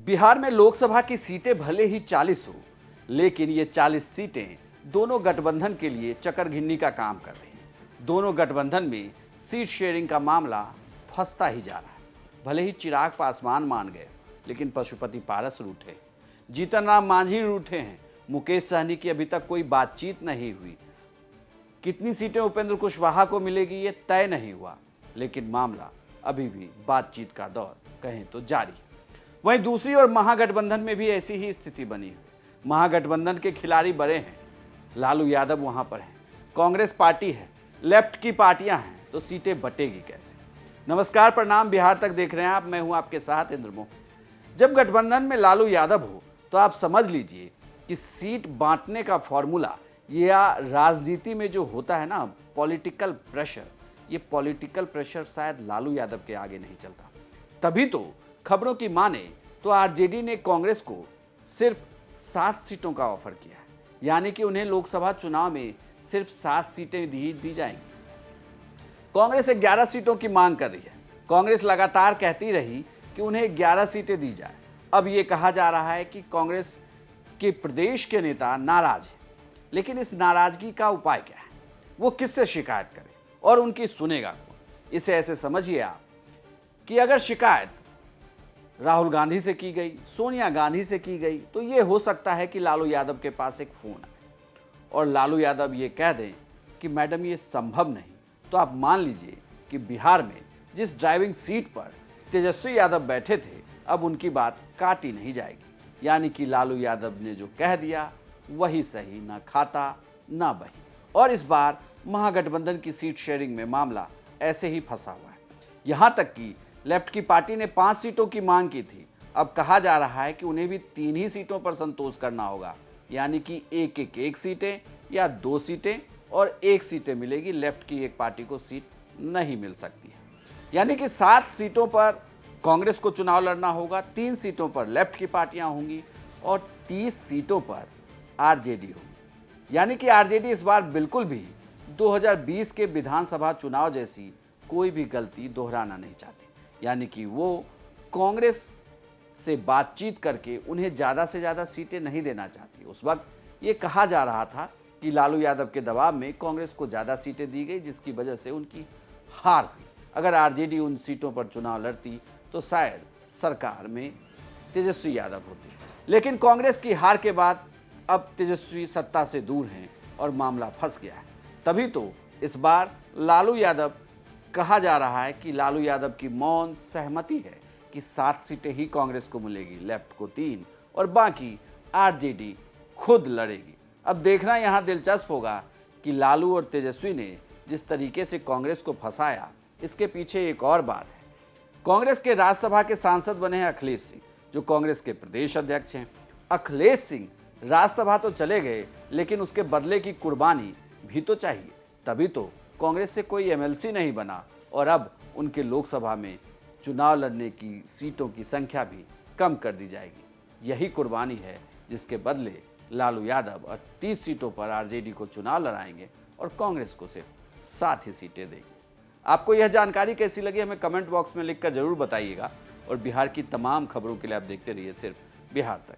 बिहार में लोकसभा की सीटें भले ही 40 हो, लेकिन ये 40 सीटें दोनों गठबंधन के लिए चक्कर-घिन्नी का काम कर रही हैं। दोनों गठबंधन में सीट शेयरिंग का मामला फंसता ही जा रहा है। भले ही चिराग पासवान मान गए, लेकिन पशुपति पारस रूठे, जीतन राम मांझी रूठे हैं। मुकेश सहनी की अभी तक कोई बातचीत नहीं हुई। कितनी सीटें उपेंद्र कुशवाहा को मिलेगी ये तय नहीं हुआ, लेकिन मामला अभी भी बातचीत का दौर कहें तो जारी। वहीं दूसरी ओर महागठबंधन में भी ऐसी ही स्थिति बनी हुई। महागठबंधन के खिलाड़ी बड़े हैं, लालू यादव वहां पर हैं, कांग्रेस पार्टी है, लेफ्ट की पार्टियां हैं, तो सीटें बटेगी कैसे। नमस्कार, प्रणाम, बिहार तक देख रहे हैं आप। मैं हूं आपके साथ इंद्रमोह। जब गठबंधन में लालू यादव हो तो आप समझ लीजिए कि सीट बांटने का फॉर्मूला या राजनीति में जो होता है ना पॉलिटिकल प्रेशर, ये पॉलिटिकल प्रेशर शायद लालू यादव के आगे नहीं चलता। तभी तो खबरों की माने तो आरजेडी ने कांग्रेस को सिर्फ 7 सीटों का ऑफर किया है, यानी कि उन्हें लोकसभा चुनाव में सिर्फ 7 सीटें दी जाएंगी। कांग्रेस 11 सीटों की मांग कर रही है। कांग्रेस लगातार कहती रही कि उन्हें 11 सीटें दी जाए। अब ये कहा जा रहा है कि कांग्रेस के प्रदेश के नेता नाराज हैं, लेकिन इस नाराजगी का उपाय क्या है? वो किससे शिकायत करे और उनकी सुनेगा कौन? इसे ऐसे समझिए आप कि अगर शिकायत राहुल गांधी से की गई, सोनिया गांधी से की गई, तो ये हो सकता है कि लालू यादव के पास एक फोन आए और लालू यादव ये कह दें कि मैडम ये संभव नहीं। तो आप मान लीजिए कि बिहार में जिस ड्राइविंग सीट पर तेजस्वी यादव बैठे थे, अब उनकी बात काटी नहीं जाएगी। यानी कि लालू यादव ने जो कह दिया वही सही, ना खाता ना बही। और इस बार महागठबंधन की सीट शेयरिंग में मामला ऐसे ही फंसा हुआ है। यहां तक कि लेफ्ट की पार्टी ने 5 सीटों की मांग की थी। अब कहा जा रहा है कि उन्हें भी 3 ही सीटों पर संतोष करना होगा, यानी कि एक सीटें या 2 सीटें, और 1 सीटें मिलेगी। लेफ्ट की एक पार्टी को सीट नहीं मिल सकती है। यानी कि 7 सीटों पर कांग्रेस को चुनाव लड़ना होगा, 3 सीटों पर लेफ्ट की पार्टियां होंगी और 30 सीटों पर आरजेडी होगी। यानी कि आरजेडी इस बार बिल्कुल भी 2020 के विधानसभा चुनाव जैसी कोई भी गलती दोहराना नहीं चाहती। यानी कि वो कांग्रेस से बातचीत करके उन्हें ज़्यादा से ज़्यादा सीटें नहीं देना चाहती। उस वक्त ये कहा जा रहा था कि लालू यादव के दबाव में कांग्रेस को ज़्यादा सीटें दी गई, जिसकी वजह से उनकी हार हुई। अगर आरजेडी उन सीटों पर चुनाव लड़ती तो शायद सरकार में तेजस्वी यादव होती। लेकिन कांग्रेस की हार के बाद अब तेजस्वी सत्ता से दूर हैं और मामला फंस गया है। तभी तो इस बार लालू यादव कहा जा रहा है कि लालू यादव की मौन सहमति है कि 7 सीटें ही कांग्रेस को मिलेगी, लेफ्ट को 3 और बाकी आरजेडी खुद लड़ेगी। अब देखना यहां दिलचस्प होगा कि लालू और तेजस्वी ने जिस तरीके से कांग्रेस को फंसाया, इसके पीछे एक और बात है। कांग्रेस के राज्यसभा के सांसद बने हैं अखिलेश सिंह, जो कांग्रेस के प्रदेश अध्यक्ष हैं। अखिलेश सिंह राज्यसभा तो चले गए, लेकिन उसके बदले की कुर्बानी भी तो चाहिए। तभी तो कांग्रेस से कोई एमएलसी नहीं बना और अब उनके लोकसभा में चुनाव लड़ने की सीटों की संख्या भी कम कर दी जाएगी। यही कुर्बानी है जिसके बदले लालू यादव और 30 सीटों पर आरजेडी को चुनाव लड़ाएंगे और कांग्रेस को सिर्फ 7 ही सीटें देंगे। आपको यह जानकारी कैसी लगी हमें कमेंट बॉक्स में लिखकर जरूर बताइएगा और बिहार की तमाम खबरों के लिए आप देखते रहिए सिर्फ बिहार तक।